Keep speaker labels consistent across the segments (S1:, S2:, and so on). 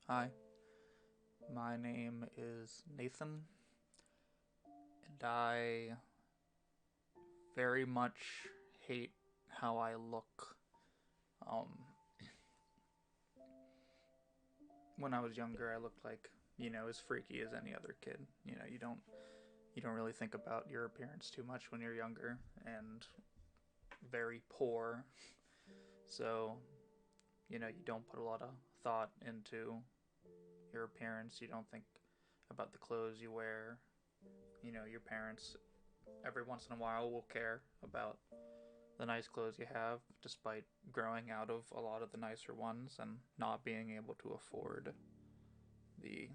S1: Hi, my name is Nathan, and I very much hate how I look. Um, when I was younger, I looked like as freaky as any other kid. You don't really think about your appearance too much when you're younger, and very poor. So you don't put a lot of thought into your appearance. You don't think about the clothes you wear. Your parents every once in a while will care about the nice clothes you have, despite growing out of a lot of the nicer ones and not being able to afford the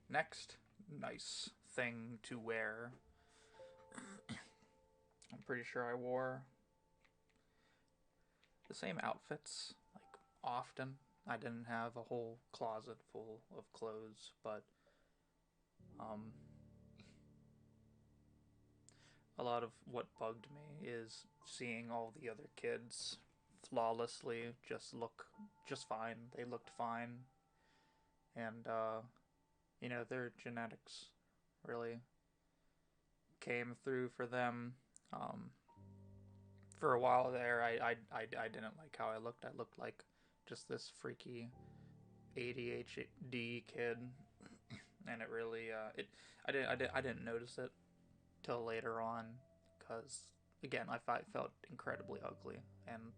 S1: next nice thing to wear. I'm pretty sure I wore the same outfits, like, often. I didn't have a whole closet full of clothes, but um, a lot of what bugged me is seeing all the other kids flawlessly look just fine. They looked fine, and their genetics really came through for them. Um, for a while there, I didn't like how I looked. I looked like just this freaky ADHD kid, and it really I didn't notice it till later on, because again I felt incredibly ugly, and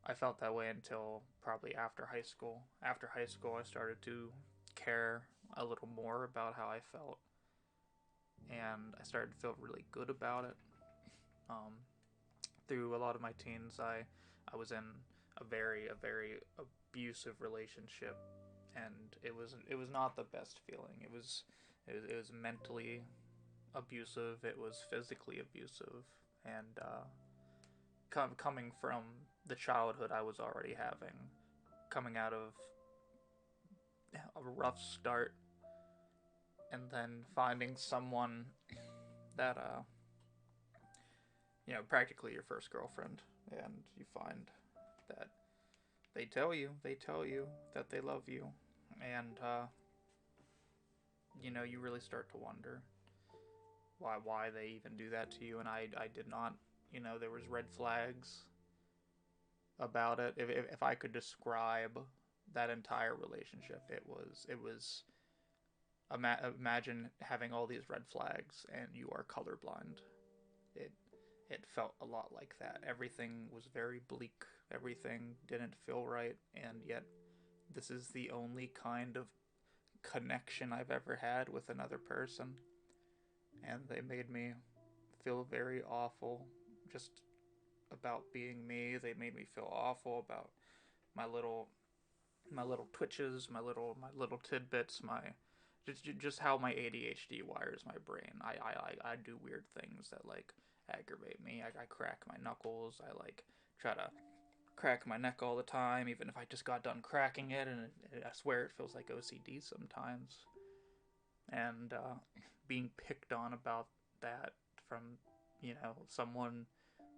S1: I felt that way until probably after high school. After high school, I started to care a little more about how I felt, and I started to feel really good about it. Um, through a lot of my teens, I was in a very abusive relationship, and it was not the best feeling. It was mentally abusive. It was physically abusive, and coming from the childhood I was already having, coming out of a rough start, and then finding someone that practically your first girlfriend, and you find that they tell you that they love you, and you really start to wonder why they even do that to you. And I did not. There was red flags about it. If I could describe that entire relationship, it was imagine having all these red flags and you are colorblind. It it felt a lot like that. Everything was very bleak. Everything didn't feel right, and yet this is the only kind of connection I've ever had with another person, and they made me feel very awful just about being me. They made me feel awful about my little my little twitches, my little tidbits, my just how my ADHD wires my brain. I do weird things that like aggravate me. I crack my knuckles. I like try to crack my neck all the time, even if I just got done cracking it, and I swear it feels like OCD sometimes. And being picked on about that from someone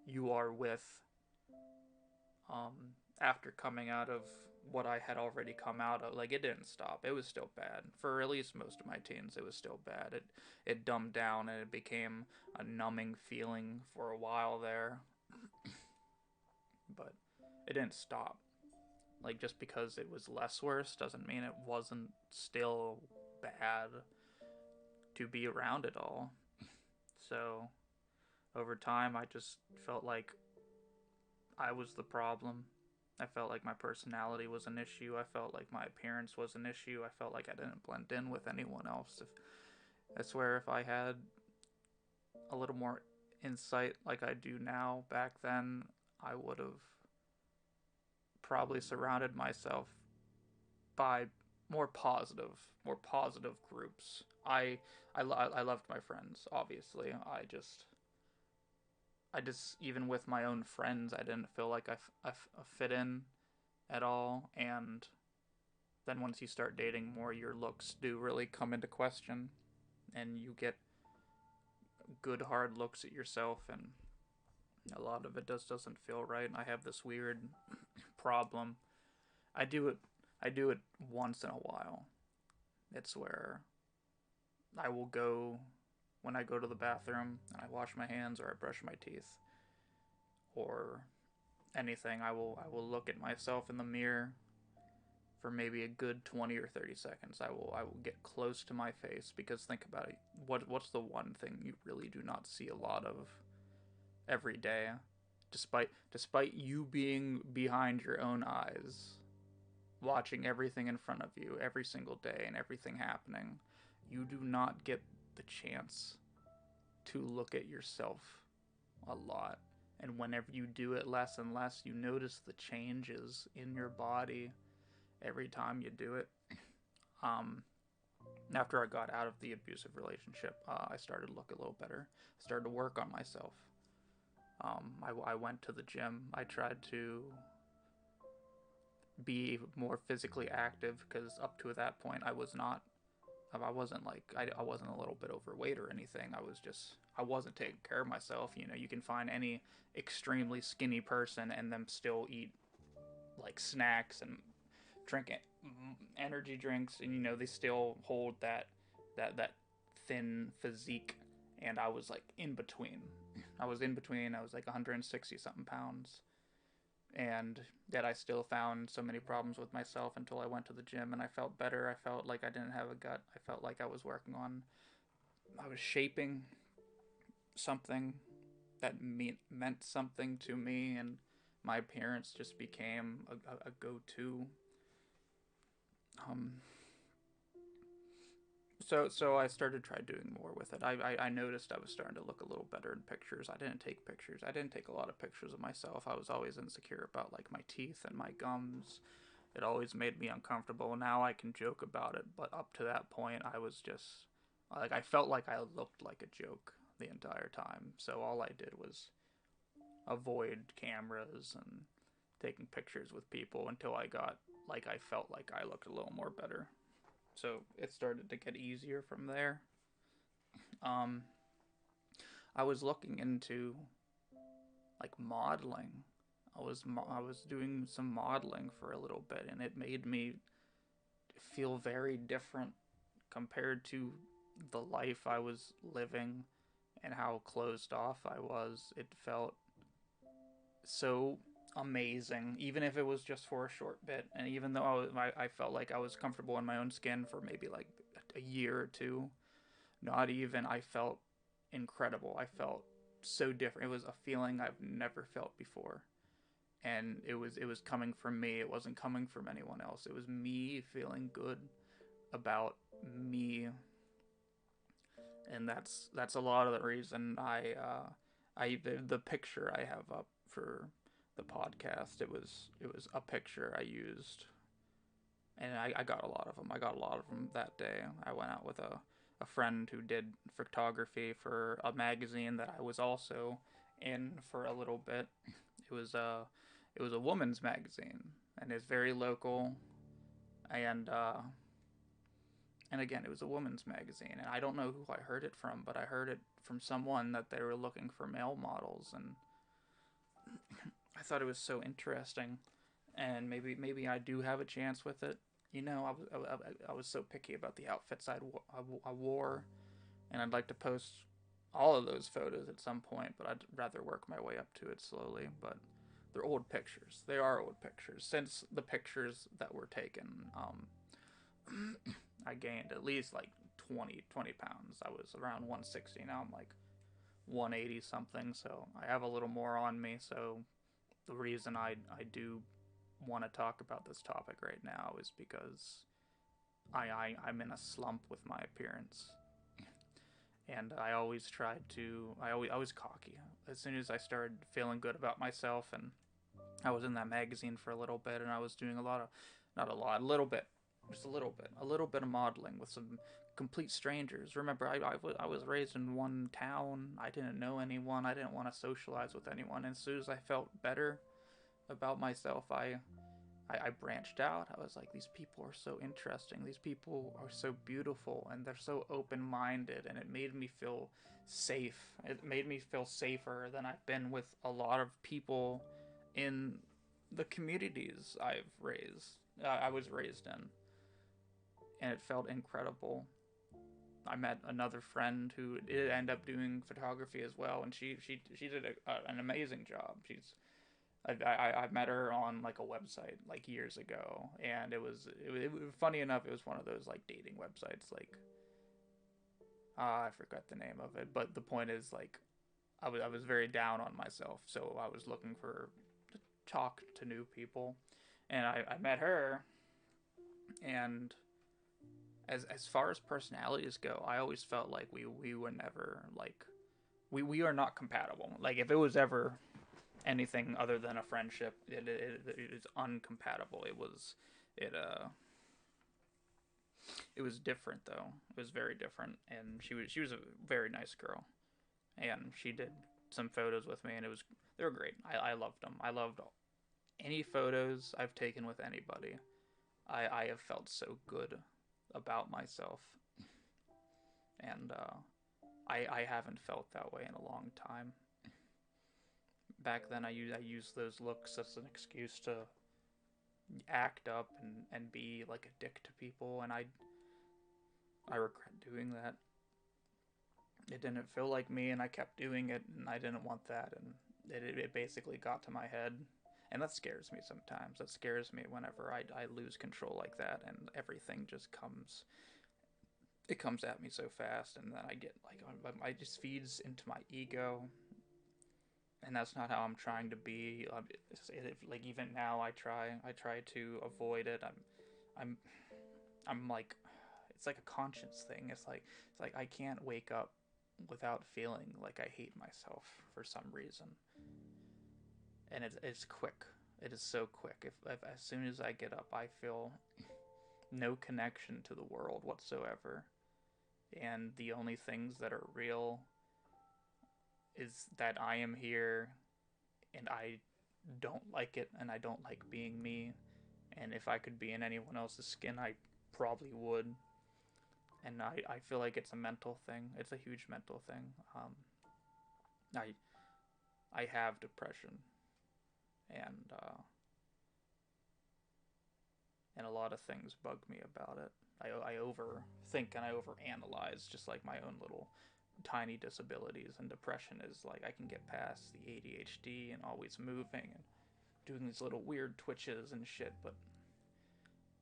S1: you are with, after coming out of what I had already come out of, like, it didn't stop. It was still bad. For at least most of my teens, it was still bad. It dumbed down and it became a numbing feeling for a while there, but it didn't stop. Like, just because it was less worse doesn't mean it wasn't still bad to be around it all. So, over time, I just felt like I was the problem. I felt like my personality was an issue. I felt like my appearance was an issue. I felt like I didn't blend in with anyone else. If I swear, if I had a little more insight like I do now back then, I would have probably surrounded myself by more positive groups. I loved my friends. Obviously, I just even with my own friends, I didn't feel like I fit in at all. And then once you start dating more, your looks do really come into question, and you get good hard looks at yourself, and a lot of it doesn't feel right. And I have this weird problem. I do it. I do it once in a while. It's where I will go when I go to the bathroom and I wash my hands or I brush my teeth or anything. I will look at myself in the mirror for maybe a good 20 or 30 seconds. I will get close to my face, because think about it. What's the one thing you really do not see a lot of every day? Despite you being behind your own eyes, watching everything in front of you every single day and everything happening, you do not get the chance to look at yourself a lot. And whenever you do it less and less, you notice the changes in your body every time you do it. Um, After I got out of the abusive relationship, I started to look a little better. I started to work on myself. I went to the gym. I tried to be more physically active, because up to that point I was not. I wasn't like I wasn't a little bit overweight or anything. I wasn't taking care of myself. You know, you can find any extremely skinny person and them still eat like snacks and drink energy drinks, and you know they still hold that thin physique. And I was like in between. I was in between. I was like 160 something pounds, and yet I still found so many problems with myself until I went to the gym and I felt better. I felt like I didn't have a gut. I felt like I was working on. I was shaping something that meant something to me, and my appearance just became a go-to. Um, so I started try doing more with it. I noticed I was starting to look a little better in pictures. I didn't take pictures. I didn't take a lot of pictures of myself. I was always insecure about like my teeth and my gums. It always made me uncomfortable. Now I can joke about it, but up to that point I was just like, I felt like I looked like a joke the entire time. So all I did was avoid cameras and taking pictures with people until I got like I felt like I looked a little more better. So it started to get easier from there. Um, I was looking into like modeling. I was doing some modeling for a little bit, and it made me feel very different compared to the life I was living and how closed off I was. It felt so amazing, even if it was just for a short bit. And even though I felt like I was comfortable in my own skin for maybe like a year or two, not even, I felt incredible. I felt so different. It was a feeling I've never felt before. And it was coming from me. It wasn't coming from anyone else. It was me feeling good about me. And that's a lot of the reason the picture I have up for the podcast, it was a picture I used, and I got a lot of them. I got a lot of them that day. I went out with a friend who did photography for a magazine that I was also in for a little bit. It was a woman's magazine, and it's very local, and and again, it was a woman's magazine, and I don't know who I heard it from, but I heard it from someone that they were looking for male models, and I thought it was so interesting, and maybe I do have a chance with it. You know, I was so picky about the outfits I wore, and I'd like to post all of those photos at some point, but I'd rather work my way up to it slowly. But they're old pictures. They are old pictures. Since the pictures that were taken, I gained at least like 20 pounds. I was around 160. Now I'm like 180 something. So I have a little more on me. So the reason I do want to talk about this topic right now is because I'm in a slump with my appearance. And I always tried to, I was cocky. As soon as I started feeling good about myself, and I was in that magazine for a little bit, and I was doing a lot of, not a lot, a little bit, just a little bit of modeling with some complete strangers. Remember, I was raised in one town. I didn't know anyone. I didn't want to socialize with anyone. And as soon as I felt better about myself, I branched out. I was like, these people are so interesting. These people are so beautiful, and they're so open-minded, and it made me feel safe. It made me feel safer than I've been with a lot of people in the communities I was raised in, and it felt incredible. I met another friend who did end up doing photography as well, and she did an amazing job. I met her on like a website like years ago, and it was funny enough. It was one of those like dating websites, like I forgot the name of it, but the point is like I was very down on myself, so I was looking to talk to new people, and I met her, and as far as personalities go, I always felt like we were never like we are not compatible. Like if it was ever anything other than a friendship, it is uncompatible. It it was different though. It was very different, and she was a very nice girl, and she did some photos with me, and they were great. I loved them. I loved any photos I've taken with anybody. I have felt so good about myself, and I haven't felt that way in a long time. Back then, I used those looks as an excuse to act up and be like a dick to people, and I regret doing that. It didn't feel like me, and I kept doing it, and I didn't want that, and it basically got to my head, and that scares me sometimes. That scares me whenever I lose control like that, and everything just comes. It comes at me so fast, and then I get like I just feeds into my ego, and that's not how I'm trying to be. Like even now, I try to avoid it. I'm I'm like, it's like a conscience thing. It's like I can't wake up without feeling like I hate myself for some reason, and it's quick. It is so quick. If as soon as I get up, I feel no connection to the world whatsoever, and the only things that are real is that I am here, and I don't like it, and I don't like being me. And if I could be in anyone else's skin, I probably would. And I feel like it's a mental thing. It's a huge mental thing. I I have depression, and and a lot of things bug me about it. I overthink and I overanalyze, just like my own little tiny disabilities. And depression is like I can get past the ADHD and always moving and doing these little weird twitches and shit, but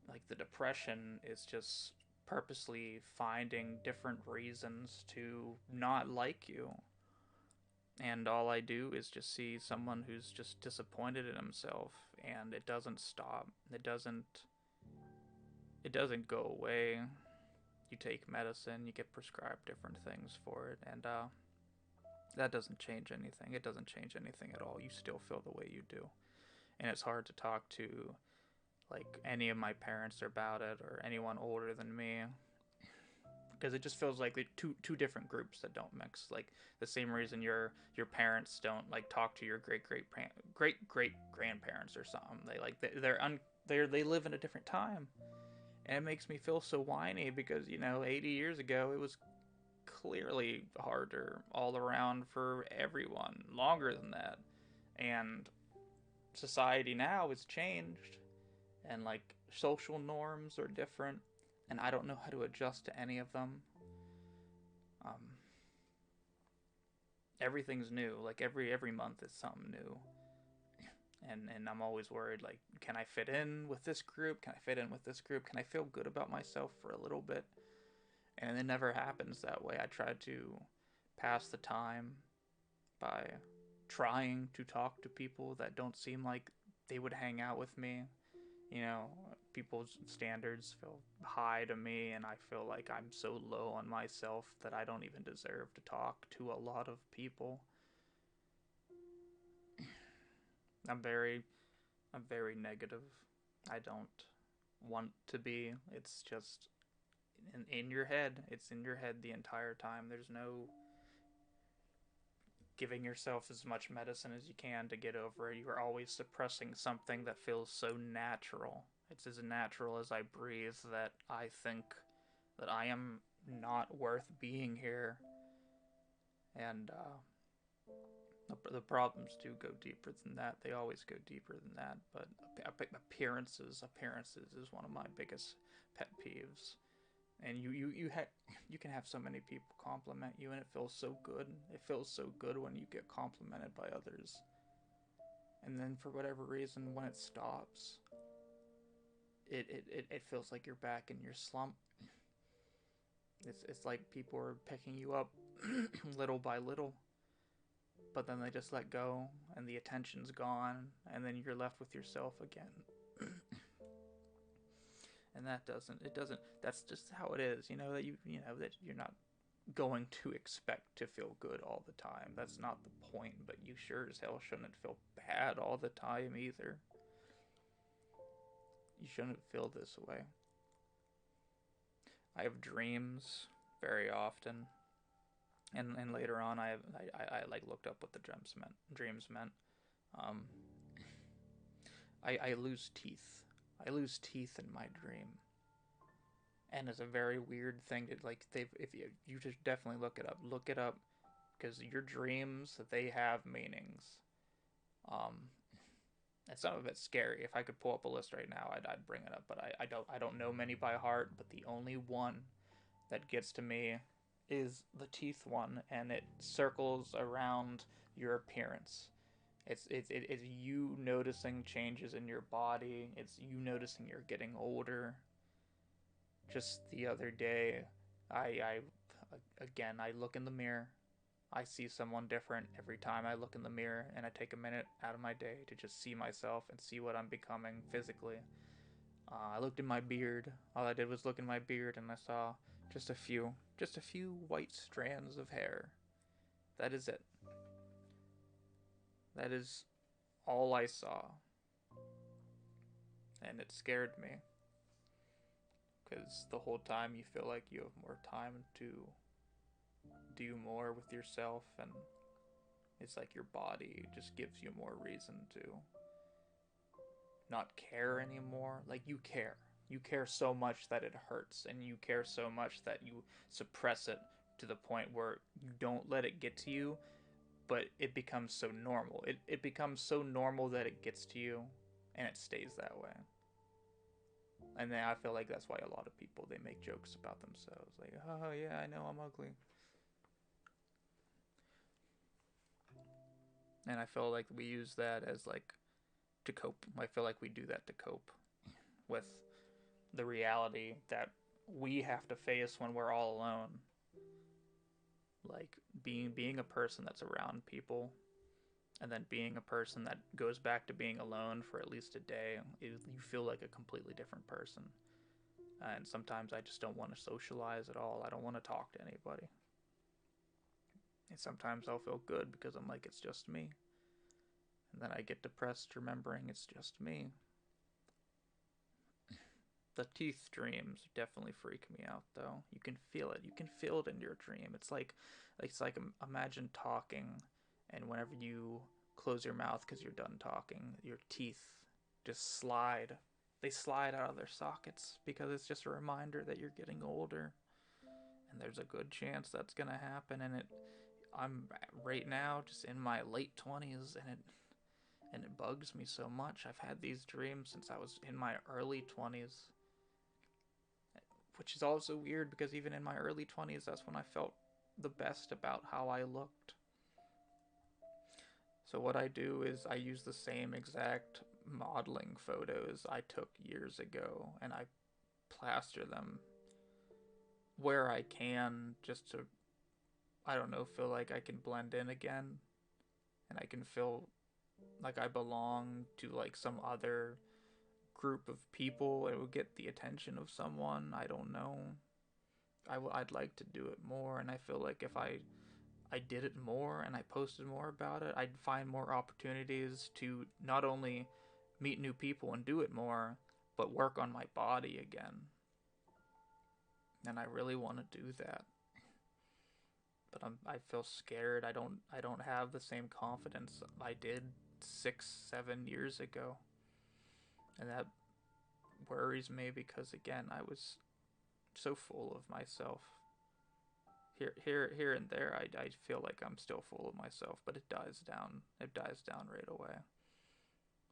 S1: like the depression is just purposely finding different reasons to not like you. And all I do is just see someone who's just disappointed in himself, and it doesn't stop. It doesn't go away. You take medicine, you get prescribed different things for it, and that doesn't change anything. It doesn't change anything at all. You still feel the way you do. And it's hard to talk to like any of my parents about it, or anyone older than me, because it just feels like two different groups that don't mix. Like the same reason your parents don't like talk to your great grandparents or something. They like they live in a different time, and it makes me feel so whiny because 80 years ago it was clearly harder all around for everyone, longer than that, and society now has changed, and like social norms are different, and I don't know how to adjust to any of them. Um, Everything's new. Like every month is something new, and I'm always worried. Like, can I fit in with this group? Can I fit in with this group? Can I feel good about myself for a little bit? And it never happens that way. I try to pass the time by trying to talk to people that don't seem like they would hang out with me. you know, People's standards feel high to me, and I feel like I'm so low on myself that I don't even deserve to talk to a lot of people. I'm very, I'm very negative. I don't want to be. It's just in your head. It's in your head the entire time. There's no giving yourself as much medicine as you can to get over it. You are always suppressing something that feels so natural. It's as natural as I breathe that I think that I am not worth being here. And The problems do go deeper than that. They always go deeper than that. But appearances is one of my biggest pet peeves. And you can have so many people compliment you, and it feels so good. It feels so good when you get complimented by others. And then for whatever reason, when it stops, it feels like you're back in your slump. It's like people are picking you up little by little, but then they just let go, and the attention's gone, and then you're left with yourself again. And that doesn't it doesn't that's just how it is, that you know that you're not going to expect to feel good all the time. That's not the point, but you sure as hell shouldn't feel bad all the time either. You shouldn't feel this way. I have dreams very often, and later on I like looked up what the dreams meant. Um, I lose teeth. I lose teeth in my dream, and it's a very weird thing to like. They if you just definitely look it up, because your dreams they have meanings. Um, and some of it's scary. If I could pull up a list right now, I'd bring it up, but I don't know many by heart. But the only one that gets to me is the teeth one, and it circles around your appearance. It's you noticing changes in your body. It's you noticing you're getting older. Just the other day, I again I look in the mirror. I see someone different every time I look in the mirror, and I take a minute out of my day to just see myself and see what I'm becoming physically. I looked in my beard. All I did was look in my beard, and I saw just a few white strands of hair. That is it. That is all I saw, and it scared me because the whole time you feel like you have more time to do more with yourself, and it's like your body just gives you more reason to not care anymore. Like you care so much that it hurts, and you care so much that you suppress it to the point where you don't let it get to you, but it becomes so normal. It becomes so normal that it gets to you, and it stays that way. And then I feel like that's why a lot of people they make jokes about themselves, like, oh yeah, I know I'm ugly. And I feel like we use that as like to cope. I feel like we do that to cope with the reality that we have to face when we're all alone. Like being a person that's around people, and then being a person that goes back to being alone for at least a day, you feel like a completely different person. And sometimes I just don't want to socialize at all. I don't want to talk to anybody. And sometimes I'll feel good because I'm like, it's just me. And then I get depressed remembering it's just me. The teeth dreams definitely freak me out though. You can feel it. You can feel it in your dream. It's like imagine talking, and whenever you close your mouth because you're done talking, your teeth just slide. They slide out of their sockets because it's just a reminder that you're getting older, and there's a good chance that's gonna happen. And I'm right now just in my late 20s, and it bugs me so much. I've had these dreams since I was in my early 20s, which is also weird because even in my early 20s, that's when I felt the best about how I looked. So what I do is I use the same exact modeling photos I took years ago, and I plaster them where I can, just to, I don't know, feel like I can blend in again, and I can feel like I belong to like some other group of people. It would get the attention of someone. I don't know. I'd like to do it more, and I feel like if I did it more and I posted more about it, I'd find more opportunities to not only meet new people and do it more, but work on my body again. And I really want to do that. But I feel scared. I don't have the same confidence I did 6, 7 years ago. And that worries me because again, I was so full of myself. Here and there, I feel like I'm still full of myself, but it dies down. It dies down right away.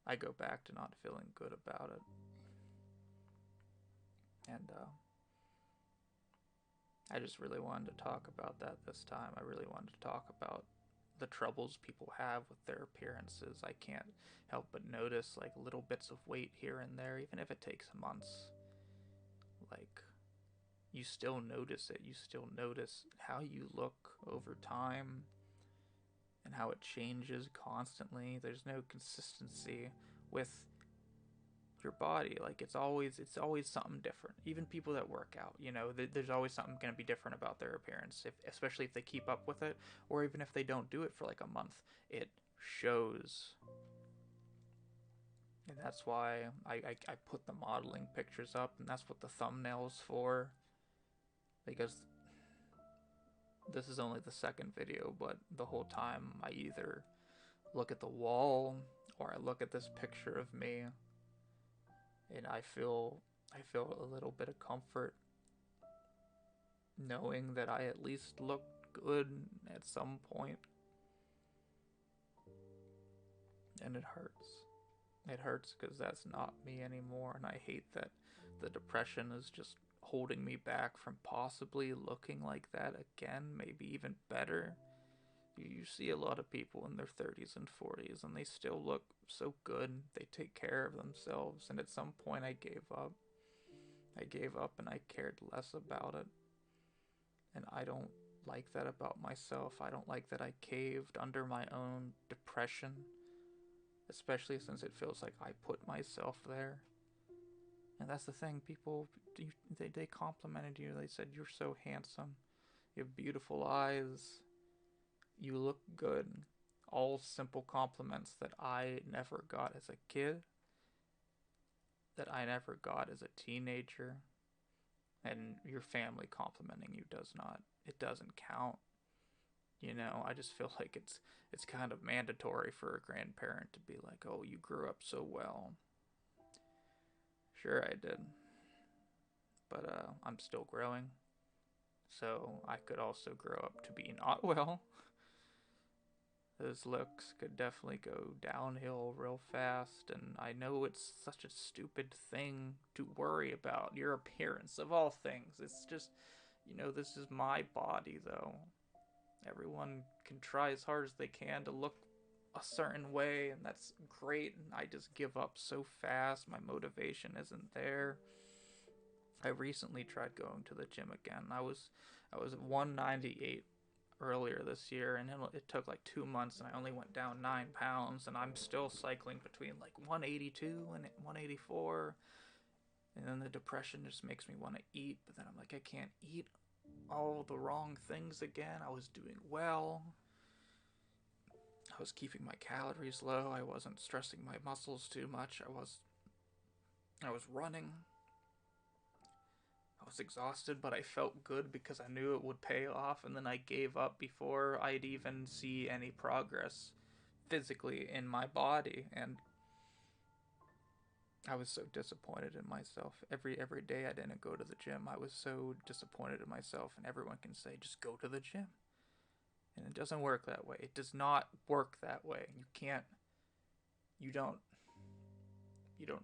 S1: I go back to not feeling good about it, and I just really wanted to talk about that this time. I really wanted to talk about the troubles people have with their appearances. I can't help but notice like little bits of weight here and there, even if it takes months. Like, you still notice it. You still notice how you look over time and how it changes constantly. There's no consistency with your body. Like, it's always something different. Even people that work out, there's always something going to be different about their appearance, especially if they keep up with it, or even if they don't do it for like a month. It shows. And that's why I put the modeling pictures up, and that's what the thumbnail's for. Because this is only the second video, but the whole time I either look at the wall or I look at this picture of me, and I feel a little bit of comfort knowing that I at least looked good at some point. And it hurts. It hurts because that's not me anymore, and I hate that the depression is just holding me back from possibly looking like that again, maybe even better. You see a lot of people in their 30s and 40s, and they still look so good. They take care of themselves, and at some point I gave up. I gave up and I cared less about it. And I don't like that about myself. I don't like that I caved under my own depression, especially since it feels like I put myself there. And that's the thing, people, they complimented you. They said, you're so handsome. You have beautiful eyes. You look good. All simple compliments that I never got as a kid, that I never got as a teenager. And your family complimenting you it doesn't count. I just feel like it's kind of mandatory for a grandparent to be like, oh, you grew up so well. Sure, I did. But I'm still growing. So I could also grow up to be not well. Those looks could definitely go downhill real fast, and I know it's such a stupid thing to worry about, your appearance of all things. It's just, this is my body, though. Everyone can try as hard as they can to look a certain way, and that's great, and I just give up so fast. My motivation isn't there. I recently tried going to the gym again. I was at 198 earlier this year, and it took like 2 months, and I only went down 9 pounds, and I'm still cycling between like 182 and 184. And then the depression just makes me want to eat, but then I'm like, I can't eat all the wrong things again. I was doing well. I was keeping my calories low. I wasn't stressing my muscles too much. I was running. I was exhausted, but I felt good because I knew it would pay off, and then I gave up before I'd even see any progress physically in my body, and I was so disappointed in myself. Every day I didn't go to the gym, I was so disappointed in myself, and everyone can say, just go to the gym. And it doesn't work that way. It does not work that way. You don't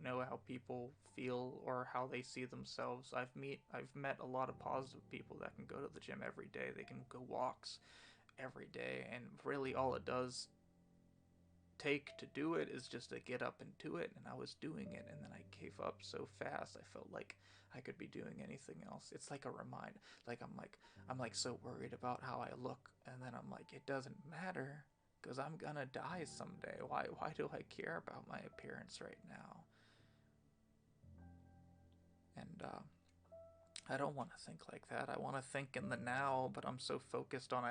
S1: know how people feel or how they see themselves. I've met a lot of positive people that can go to the gym every day. They can go walks every day, and really all it does take to do it is just to get up and do it. And I was doing it, and then I gave up so fast. I felt like I could be doing anything else. It's like a reminder. Like I'm like so worried about how I look, and then I'm like, it doesn't matter because I'm gonna die someday. Why do I care about my appearance right now? And I don't want to think like that. I want to think in the now, but I'm so focused on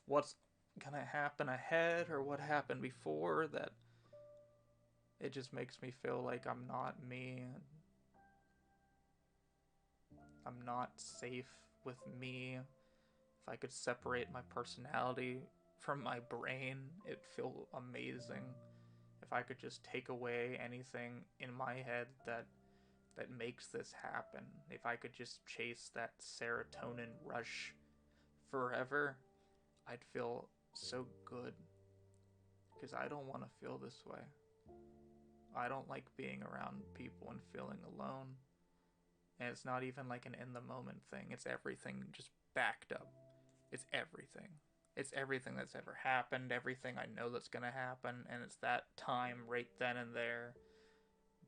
S1: what's gonna happen ahead or what happened before that it just makes me feel like I'm not me. I'm not safe with me. If I could separate my personality from my brain, it'd feel amazing. If I could just take away anything in my head that makes this happen. If I could just chase that serotonin rush forever, I'd feel so good. Because I don't want to feel this way. I don't like being around people and feeling alone. And it's not even like an in the moment thing. It's everything just backed up. It's everything. It's everything that's ever happened, everything I know that's going to happen. And it's that time right then and there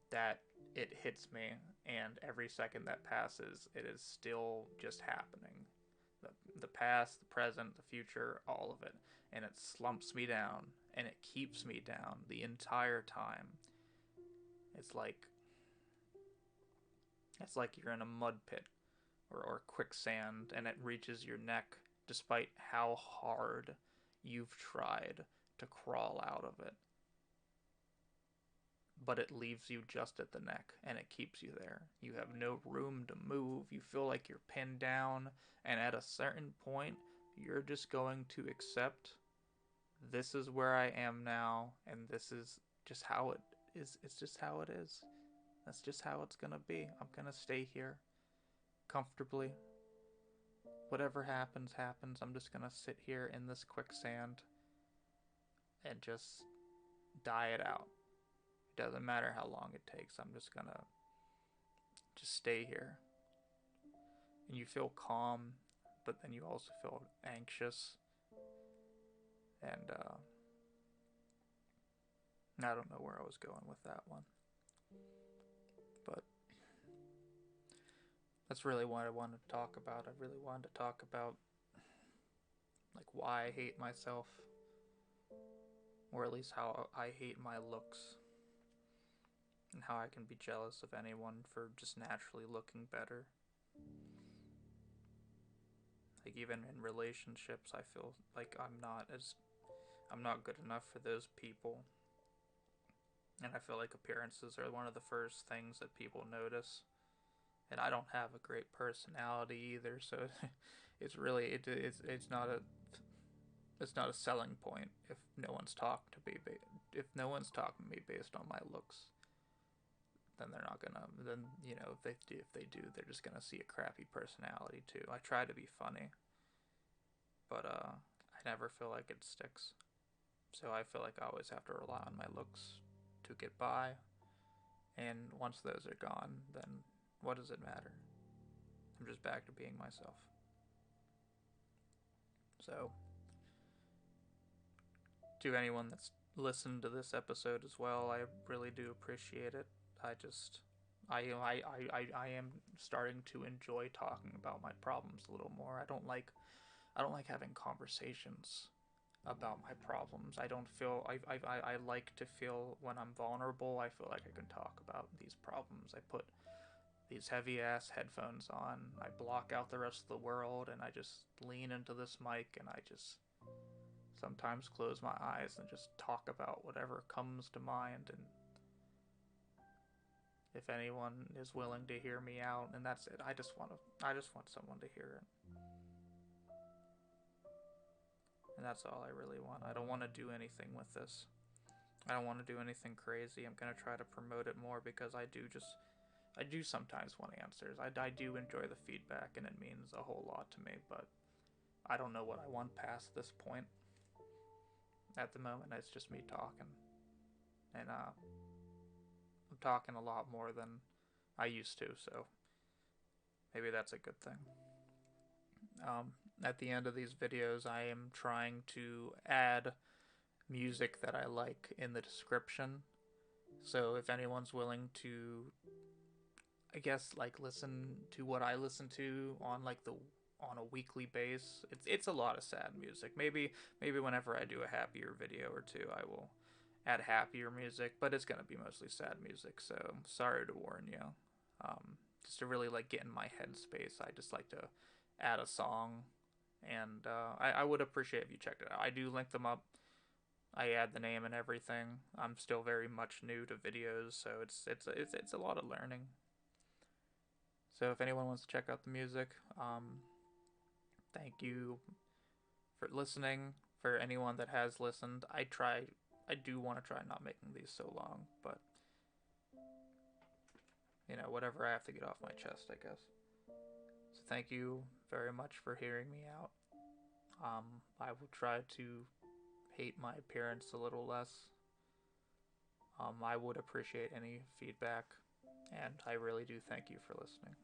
S1: that it hits me. And every second that passes, it is still just happening. The past, the present, the future, all of it. And it slumps me down. And it keeps me down the entire time. It's like you're in a mud pit or quicksand and it reaches your neck despite how hard you've tried to crawl out of it. But it leaves you just at the neck and it keeps you there. You have no room to move. You feel like you're pinned down, and at a certain point, you're just going to accept this is where I am now, and this is just how it is. It's just how it is. That's just how it's gonna be. I'm gonna stay here comfortably. Whatever happens, happens. I'm just gonna sit here in this quicksand and just die it out. It doesn't matter how long it takes. I'm just gonna just stay here. And you feel calm, but then you also feel anxious. And I don't know where I was going with that one. But that's really what I wanted to talk about. I really wanted to talk about like why I hate myself, or at least how I hate my looks, and how I can be jealous of anyone for just naturally looking better. Like even in relationships, I feel like I'm not good enough for those people. And I feel like appearances are one of the first things that people notice. And I don't have a great personality either, so it's really it's not a selling point if no one's talking to me based on my looks. Then they're not gonna. Then if they do, they're just gonna see a crappy personality too. I try to be funny, but I never feel like it sticks. So I feel like I always have to rely on my looks to get by. And once those are gone, then what does it matter? I'm just back to being myself. So, to anyone that's listened to this episode as well, I really do appreciate it. I am starting to enjoy talking about my problems a little more. I don't like having conversations about my problems. I don't feel I like to feel when I'm vulnerable. I feel like I can talk about these problems. I put these heavy ass headphones on. I block out the rest of the world and I just lean into this mic and I just sometimes close my eyes and just talk about whatever comes to mind. And if anyone is willing to hear me out, and that's it. I just want someone to hear it. And that's all I really want. I don't want to do anything with this. I don't want to do anything crazy. I'm going to try to promote it more because I do sometimes want answers. I do enjoy the feedback and it means a whole lot to me, but I don't know what I want past this point. At the moment, it's just me talking. And I'm talking a lot more than I used to, so maybe that's a good thing. At the end of these videos, I am trying to add music that I like in the description. So if anyone's willing to, I guess, like listen to what I listen to on on a weekly base, it's a lot of sad music. Maybe whenever I do a happier video or two, I will add happier music, but it's gonna be mostly sad music. So sorry to warn you. Just to really like get in my headspace, I just like to add a song, and I would appreciate if you checked it out. I do link them up. I add the name and everything. I'm still very much new to videos, so it's a lot of learning. So if anyone wants to check out the music, thank you for listening. For anyone that has listened, I do want to try not making these so long, but whatever I have to get off my chest, I guess. So thank you very much for hearing me out. I will try to hate my appearance a little less. I would appreciate any feedback, and I really do thank you for listening.